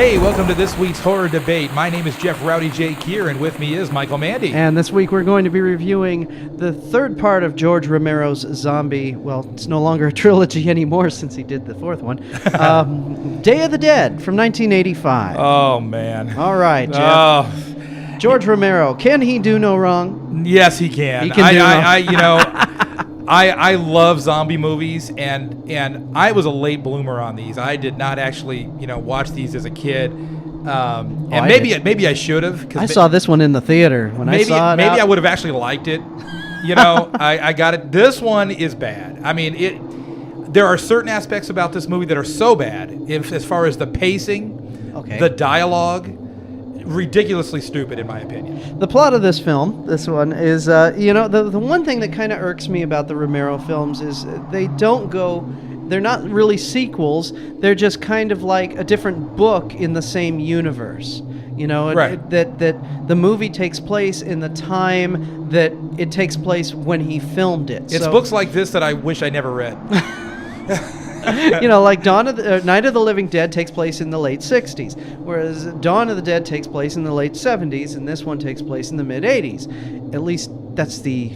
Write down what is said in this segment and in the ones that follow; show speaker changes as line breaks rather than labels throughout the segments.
Hey, welcome to this week's Horror Debate. My name is Jeff Rowdy J. Keir, and with me is Michael Mandy.
And this week we're going to be reviewing the third part of George Romero's zombie, well, it's no longer a trilogy anymore since he did the fourth one, Day of the Dead from 1985.
Oh, man.
All right, Jeff.
Oh.
George Romero, can he do no wrong?
Yes, he can.
He can do no wrong.
I love zombie movies, and I was a late bloomer on these. I did not actually, watch these as a kid. And maybe I should have.
I saw this one in the theater when I saw it.
Maybe I would have actually liked it. I got it. This one is bad. I mean, there are certain aspects about this movie that are so bad, as far as the pacing, the dialogue. Ridiculously stupid, in my opinion.
The plot of this film, this one, is, the one thing that kind of irks me about the Romero films is they're not really sequels, they're just kind of like a different book in the same universe.
Right.
That the movie takes place in the time that it takes place when he filmed it.
It's books like this that I wish I never read.
Like Night of the Living Dead takes place in the late 60s, whereas Dawn of the Dead takes place in the late 70s, and this one takes place in the mid 80s. At least that's the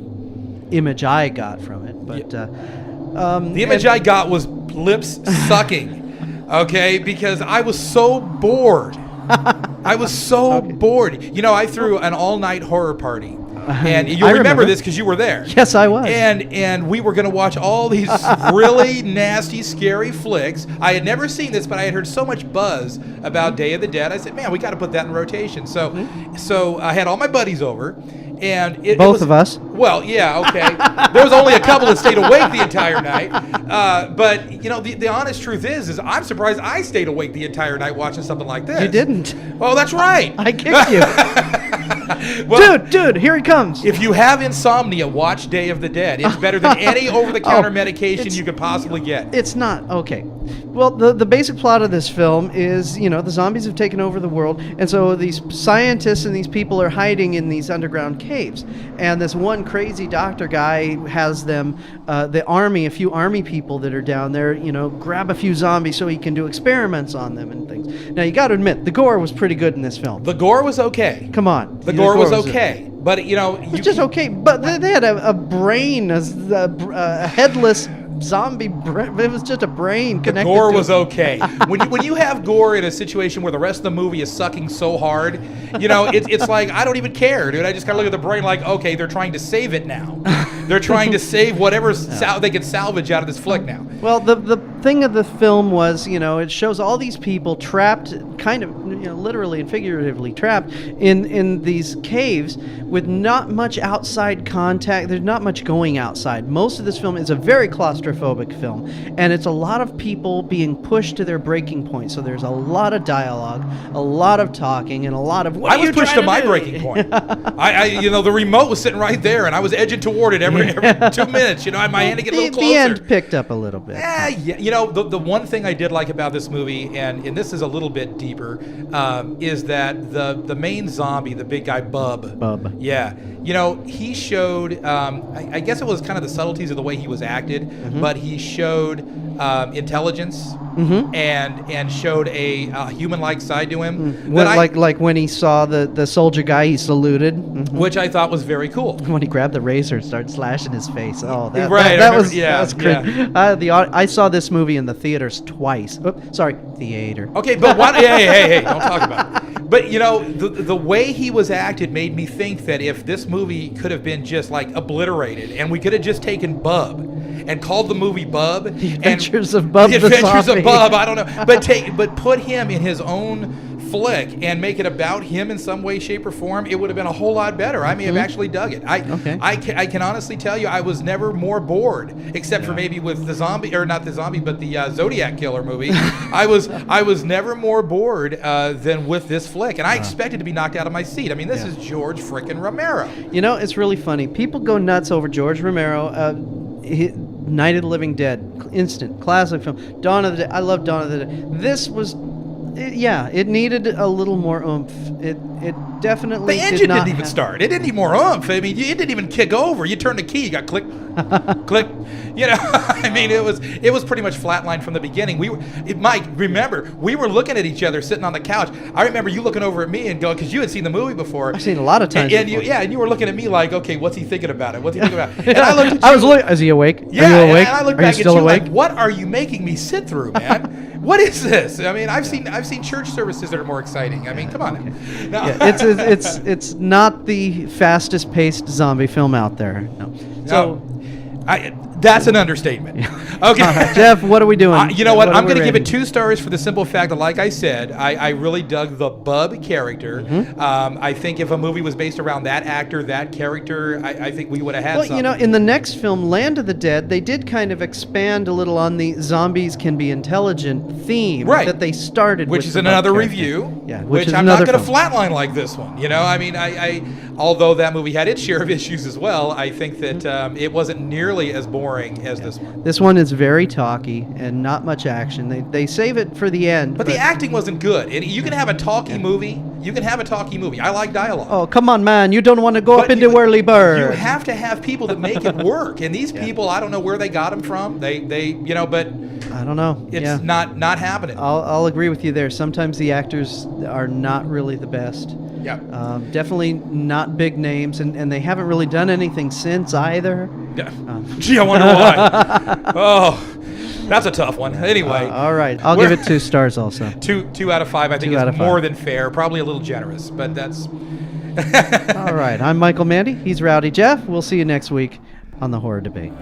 image I got from it. But
the image I got was lips sucking, okay? Because I was so bored. I was so bored. I threw an all-night horror party. And you'll remember this because you were there.
Yes, I was.
And we were going to watch all these really nasty, scary flicks. I had never seen this, but I had heard so much buzz about Day of the Dead. I said, man, we got to put that in rotation. So I had all my buddies over. And
both of us.
Well, yeah, okay. There was only a couple that stayed awake the entire night. But the honest truth is I'm surprised I stayed awake the entire night watching something like this.
You didn't.
Oh, that's right.
I kicked you. Well, dude, here he comes.
If you have insomnia, watch Day of the Dead. It's better than any over-the-counter medication you could possibly get.
It's not. Okay. Well, the basic plot of this film is, the zombies have taken over the world, and so these scientists and these people are hiding in these underground caves. And this one crazy doctor guy has them, a few army people that are down there, grab a few zombies so he can do experiments on them and things. Now, you got to admit, the gore was pretty good in this film.
The gore was okay.
Come on.
The gore was okay. But,
it was just okay. But they had a brain, a headless zombie brain. It was just a brain connected.
The gore was okay. when you have gore in a situation where the rest of the movie is sucking so hard, it's like, I don't even care, dude. I just kind of look at the brain like, okay, they're trying to save it now. They're trying to save whatever they can salvage out of this flick now.
Well, the thing of the film was, it shows all these people trapped, kind of, literally and figuratively trapped in these caves with not much outside contact. There's not much going outside. Most of this film is a very claustrophobic film, and it's a lot of people being pushed to their breaking point. So there's a lot of dialogue, a lot of talking, and a lot of
I was pushed to my breaking point. The remote was sitting right there, and I was edging toward it every 2 minutes. My hand to get a little closer.
The end picked up a little bit.
The one thing I did like about this movie, and this is a little bit deeper, is that the main zombie, the big guy Bub. Yeah. He showed, I guess it was kind of the subtleties of the way he was acted, but he showed intelligence and showed a human-like side to him.
Like when he saw the soldier guy, he saluted.
Which I thought was very cool.
When he grabbed the razor and started slashing his face. Oh, that was crazy.
Yeah.
I saw this movie in the theaters twice. Theater.
Okay, but what? Hey, don't talk about it. But the way he was acted made me think that if this movie could have been just like obliterated, and we could have just taken Bub and called the movie Bub,
The Adventures of Bub the Zombie.
I don't know, but put him in his own flick and make it about him in some way, shape, or form, it would have been a whole lot better. I may have actually dug it. I can honestly tell you, I was never more bored, except for maybe with the zombie, or not the zombie, but the Zodiac Killer movie. I was never more bored than with this flick, and I expected to be knocked out of my seat. I mean, this is George frickin' Romero.
It's really funny. People go nuts over George Romero. Night of the Living Dead, instant classic film. Dawn of the Dead. I love Dawn of the Dead. This was it needed a little more oomph. It definitely
The engine didn't even start. It didn't need more oomph. I mean, it didn't even kick over. You turned the key, you got click, click. You know, I mean, it was pretty much flatlined from the beginning. Mike, remember, we were looking at each other sitting on the couch. I remember you looking over at me and going, because you had seen the movie before.
I've seen a lot of times.
And you were looking at me like, okay, what's he thinking about it? What's he thinking about it? And I looked at you.
Is he awake?
Yeah,
are you awake?
And I looked
are
back
you still
at you
awake?
like, what are you making me sit through, man? What is this? I mean, I've seen church services that are more exciting. I mean, come on.
Okay.
No.
Yeah, it's not the fastest paced zombie film out there. No. So
that's an understatement.
Yeah.
Okay,
right, Jeff, what are we doing?
You know what? I'm going to give it 2 stars for the simple fact that, like I said, I really dug the Bub character.
Mm-hmm.
I think if a movie was based around that actor, that character, I think we would have had something.
Well, you know, in the next film, Land of the Dead, they did kind of expand a little on the zombies can be intelligent theme that they started with.
Which is another review.
Yeah,
which I'm not going to flatline like this one. You know, I mean, I although that movie had its share of issues as well, I think that it wasn't nearly as boring as this one.
This one is very talky and not much action. They save it for the end.
But the acting wasn't good. You can have a talky movie. You can have a talky movie. I like dialogue.
Oh, come on, man. You don't want to go up into Whirly Bird.
You have to have people that make it work. And these people, I don't know where they got them from. They but
I don't know.
It's not happening.
I'll agree with you there. Sometimes the actors are not really the best.
Yeah.
Definitely not big names, and they haven't really done anything since either.
Yeah. Gee, I wonder why. Oh, that's a tough one. Anyway.
All right. I'll give it 2 stars also.
2 out of 5, I think, is more than fair. Probably a little generous, but that's...
All right. I'm Michael Mandy. He's Rowdy Jeff. We'll see you next week on The Horror Debate.